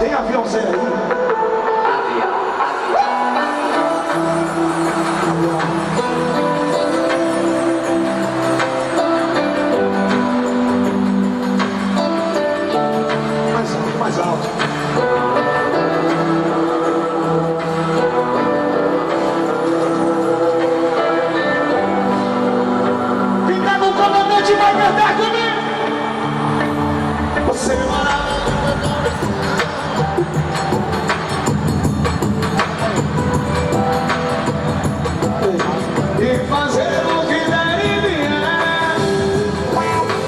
Tem aviãozinho aí? Mais alto. Quem tá no comandante vai cantar comigo. Você me mora. E fazer o que der e vier.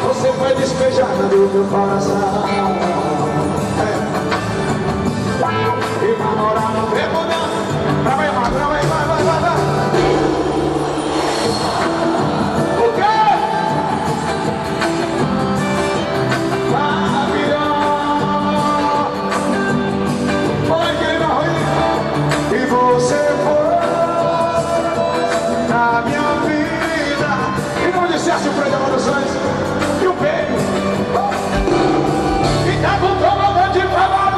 Você foi despejada do meu coração. E vai morar no tempo não. Vai. O quê? Avião. Foi que não ri. E você foi na minha vida. E não dissesse o programa dos sonhos. E o beijo. E tá com todo de trabalho.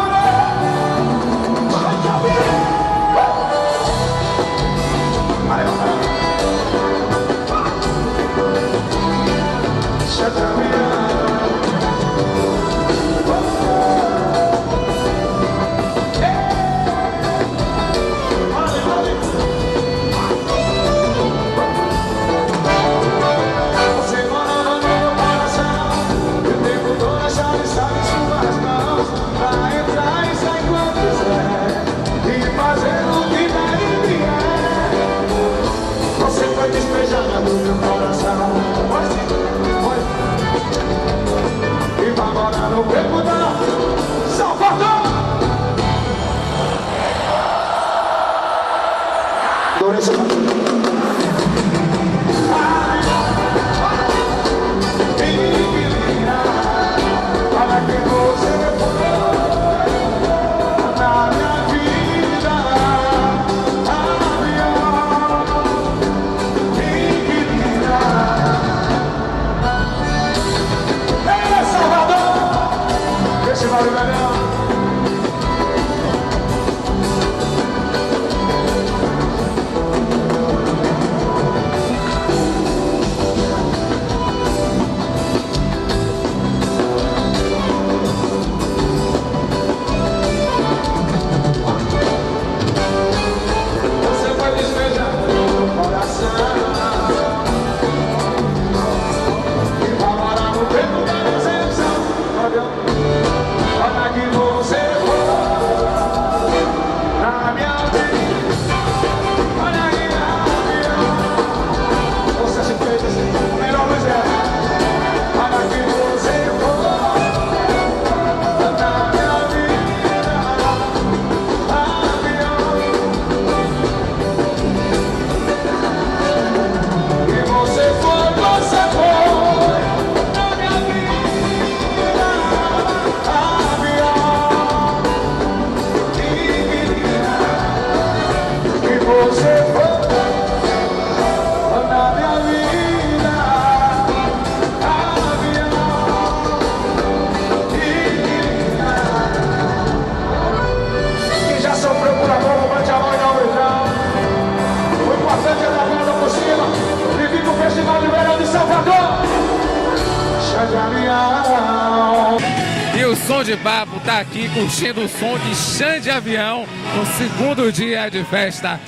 E o Som de Papo tá aqui curtindo o som de Xande Avião no segundo dia de festa.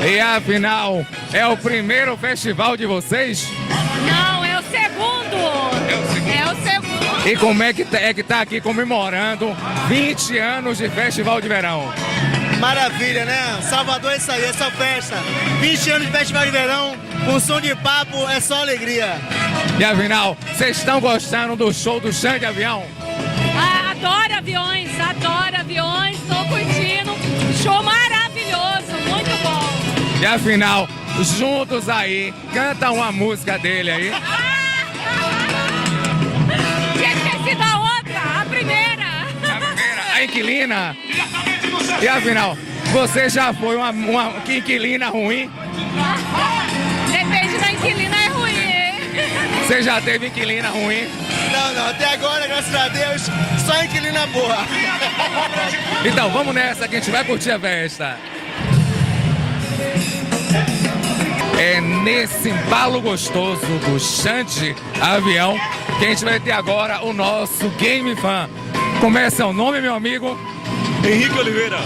E afinal, é o primeiro festival de vocês? Não, é o segundo. É o segundo. E como é que tá aqui comemorando 20 anos de Festival de Verão? Maravilha, né? Salvador é isso aí, essa festa. 20 anos de Festival de Verão, com Som de Papo é só alegria. E afinal, vocês estão gostando do show do Xande Avião? Adoro aviões, tô curtindo. Show maravilhoso, muito bom. E afinal, juntos aí, canta uma música dele aí. Esqueci da outra, a primeira. A inquilina. E afinal, você já foi uma inquilina ruim? Depende da inquilina, é ruim, hein? Você já teve inquilina ruim? Não, até agora, graças a Deus, só inquilina boa. Então vamos nessa que a gente vai curtir a festa. É nesse embalo gostoso do Xande Avião que a gente vai ter agora o nosso Game Fan. Como é seu nome, meu amigo? Henrique Oliveira.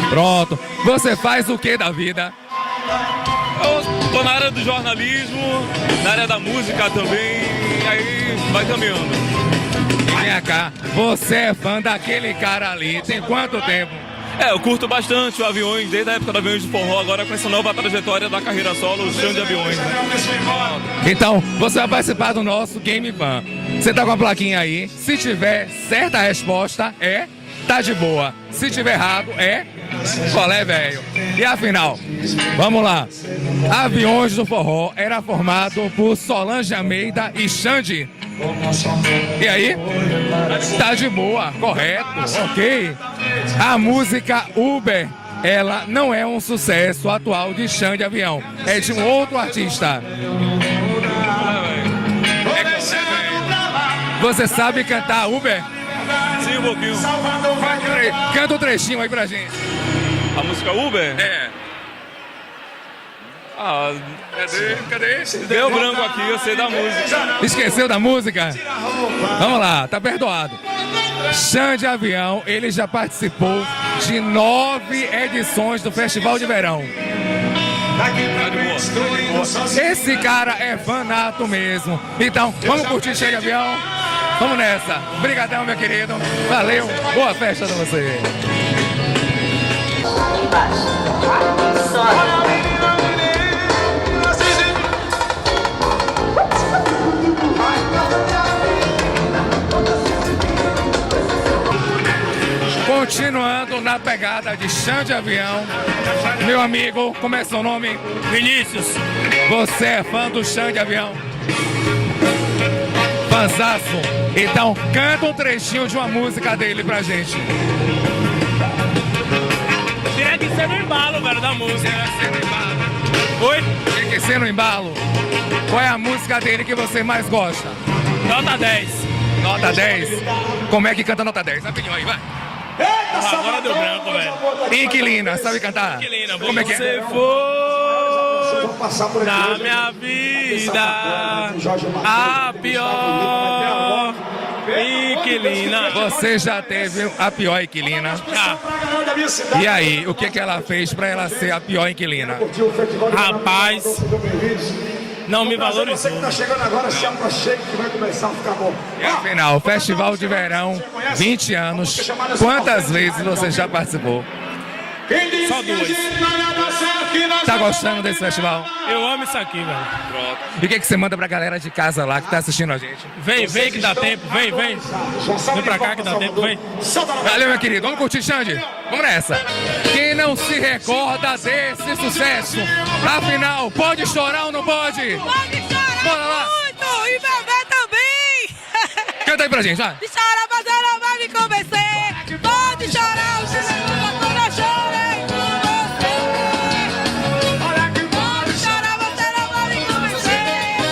Pronto. Você faz o que da vida? Eu tô na área do jornalismo, na área da música também, e aí vai caminhando. Vem cá, você é fã daquele cara ali, tem quanto tempo? Eu curto bastante o Aviões, desde a época do Aviões do Forró, agora com essa nova trajetória da carreira solo, o Xande Aviões. Então, você vai participar do nosso Game Fan. Você tá com a plaquinha aí, se tiver certa resposta, tá de boa. Se tiver errado, qual é, velho? E afinal, vamos lá. Aviões do Forró era formado por Solange Almeida e Xande. E aí? Tá de boa, correto, ok. A música Uber, ela não é um sucesso atual de Xande Avião. É de um outro artista. Você sabe cantar Uber? Sim, um pouquinho. Canta um trechinho aí pra gente. A música Uber? Cadê? Deu branco aqui, eu sei da música. Esqueceu da música? Vamos lá, tá perdoado. Xande Avião, ele já participou de 9 edições do Festival de Verão. Esse cara é fanato mesmo. Então, vamos curtir Xande Avião? Vamos nessa. Obrigadão, meu querido. Valeu. Boa festa pra você. Continuando na pegada de Xande Avião, meu amigo, como é seu nome? Vinícius. Você é fã do Xande Avião? Fanzaço. Então canta um trechinho de uma música dele pra gente. Tinha que ser no embalo, velho, da música. Oi? Tem que ser no embalo. Qual é a música dele que você mais gosta? Nota 10. Nota 10? Como é que canta nota 10? Rapidinho aí, vai. Agora deu branco, velho. Inquilina, sabe cantar? Inquilina, como é que você é? for na minha vida a pior inquilina. Você já teve a pior inquilina? E aí, o que que ela fez pra ela ser a pior inquilina? Rapaz, não me valorizou. Tá chegando agora, se aproxime que vai começar a ficar bom. E afinal, Festival de Verão, 20 anos. Quantas vezes você já participou? Só 2. Tá gostando desse festival? Eu amo isso aqui, velho. E o que que você manda pra galera de casa lá que tá assistindo a gente? Vem que dá tempo, vem. Vem pra cá que dá tempo, vem. Valeu, meu querido. Vamos curtir, Xande? Vamos nessa. Quem não se recorda desse sucesso? Afinal, pode chorar ou não pode? Pode chorar Bora lá. muito e beber também. Canta aí pra gente, vai. Se chorar, você não vai me convencer. Pode chorar, o quando eu chorei com você.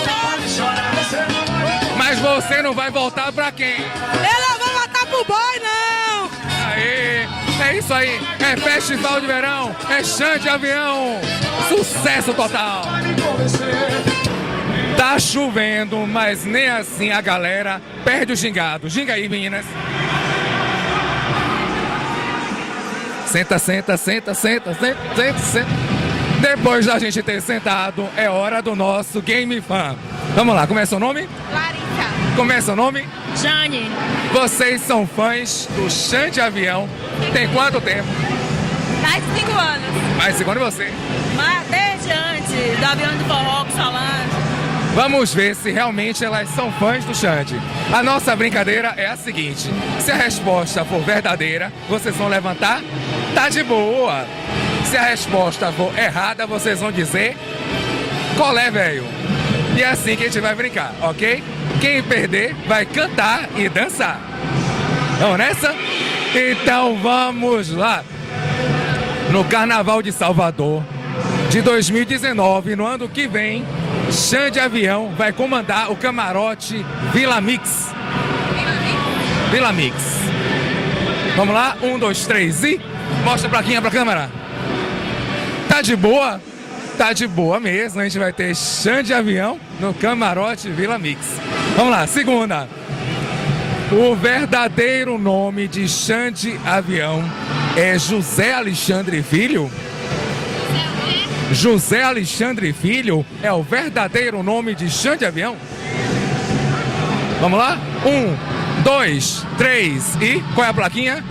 Pode chorar, você não vai me convencer. Mas você não vai voltar pra quem? Eu não vou matar pro boy, não. Aê, é isso aí. É Festival de Verão, é Xande Avião. Sucesso total. Tá chovendo, mas nem assim a galera perde o gingado. Ginga aí, meninas. Senta. Depois da gente ter sentado, é hora do nosso Game Fan. Vamos lá, como é seu nome? Larissa. Como é seu nome? Jane. Vocês são fãs do Xande Avião. Tem quanto tempo? Mais de 5 anos. Mais segundo você. Mas desde antes do Avião do Forró com Solange. Vamos ver se realmente elas são fãs do Xande. A nossa brincadeira é a seguinte: se a resposta for verdadeira, vocês vão levantar, tá de boa. Se a resposta for errada, vocês vão dizer, qual é, velho? E é assim que a gente vai brincar, ok? Quem perder vai cantar e dançar. Vamos nessa? Então vamos lá. No Carnaval de Salvador de 2019, no ano que vem, Xande Avião vai comandar o camarote Vila Mix. Vila Mix. Vamos lá, 1, 2, 3 e... Mostra a plaquinha pra câmera. Tá de boa? Tá de boa mesmo. A gente vai ter Xande Avião no Camarote Vila Mix. Vamos lá, segunda. O verdadeiro nome de Xande Avião é José Alexandre Filho? José Alexandre Filho é o verdadeiro nome de Xande Avião? Vamos lá? 1, 2, 3 e... Qual é a plaquinha?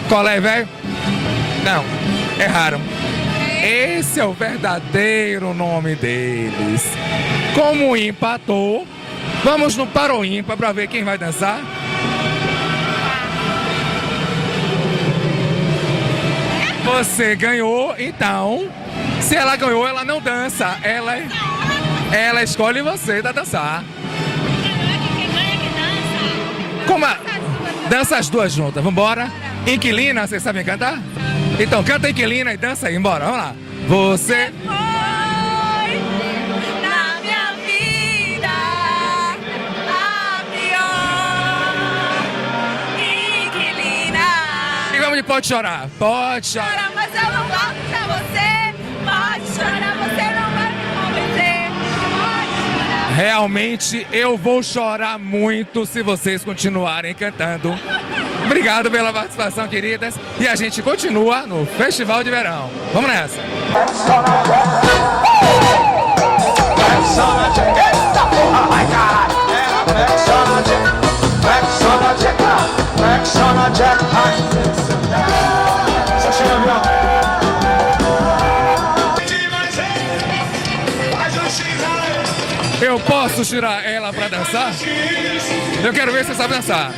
Qual é, velho? Não, erraram. Esse é o verdadeiro nome deles. Como empatou, vamos no para o ímpar para ver quem vai dançar. Você ganhou, então. Se ela ganhou, ela não dança. Ela escolhe você pra dançar. Como a... Dança as duas juntas, vambora. Inquilina, vocês sabem cantar? Então canta Inquilina e dança aí, embora, vamos lá. Você Foi na minha vida a pior inquilina. E vamos de Pode Chorar. Pode chorar. Chora, mas eu não volto pra você. Pode chorar, você não vai me convencer. Pode chorar. Realmente eu vou chorar muito se vocês continuarem cantando. Obrigado pela participação, queridas. E a gente continua no Festival de Verão. Vamos nessa. Eu posso tirar ela pra dançar? Eu quero ver se você sabe dançar.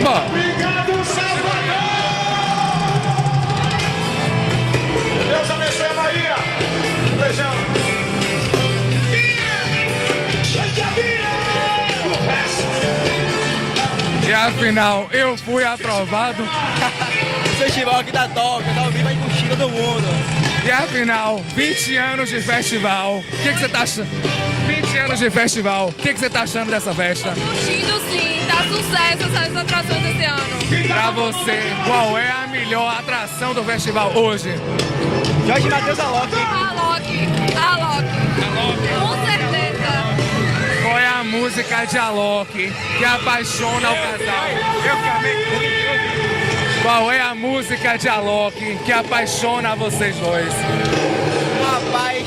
Bom. Obrigado, Salvador! Deus abençoe a Bahia. Um beijão. E afinal, eu fui aprovado. O festival aqui da Top, tá ouvindo aí curtir todo mundo. E afinal, 20 anos de festival. O que você tá achando? 20 anos de festival. O que você tá achando dessa festa? Curtindo sim, tá sucesso essas atrações esse ano. Pra você, qual é a melhor atração do festival hoje? Jorge Matheus Alok. Alok. Com certeza. Qual é a música de Alok que apaixona o casal? Qual é a música de Alok que apaixona vocês dois? Rapaz,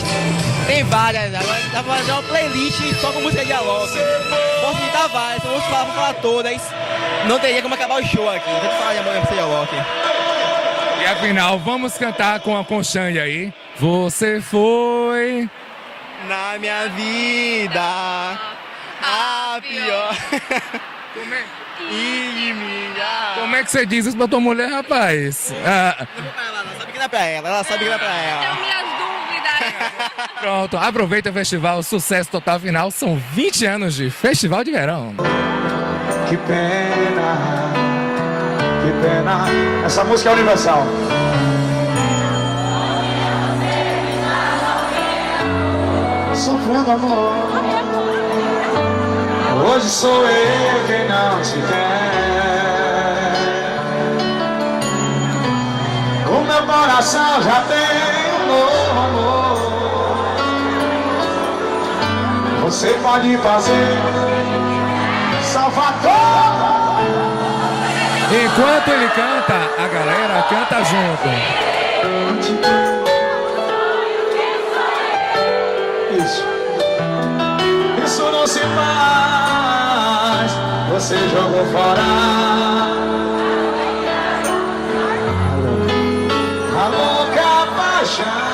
tem várias. Agora dá pra fazer uma playlist só com música de Alok. Posso citar várias, se eu vou falar todas, não teria como acabar o show aqui. Tem que falar de música de Alok. E afinal, vamos cantar com a Xande aí. Você foi... Na minha vida, a pior. Como é que você diz isso pra tua mulher, rapaz? Ah, Ela sabe que dá pra ela, ela sabe que dá pra ela. Tenho minhas dúvidas. pronto, aproveita o festival, sucesso total final. São 20 anos de Festival de Verão. Que pena, que pena. Essa música é universal. Sofrendo amor. Hoje sou eu quem não te quer. O meu coração já tem um novo amor. Você pode fazer, Salvador. Enquanto ele canta, a galera canta junto. Isso não se faz. Você jogou fora a louca paixão.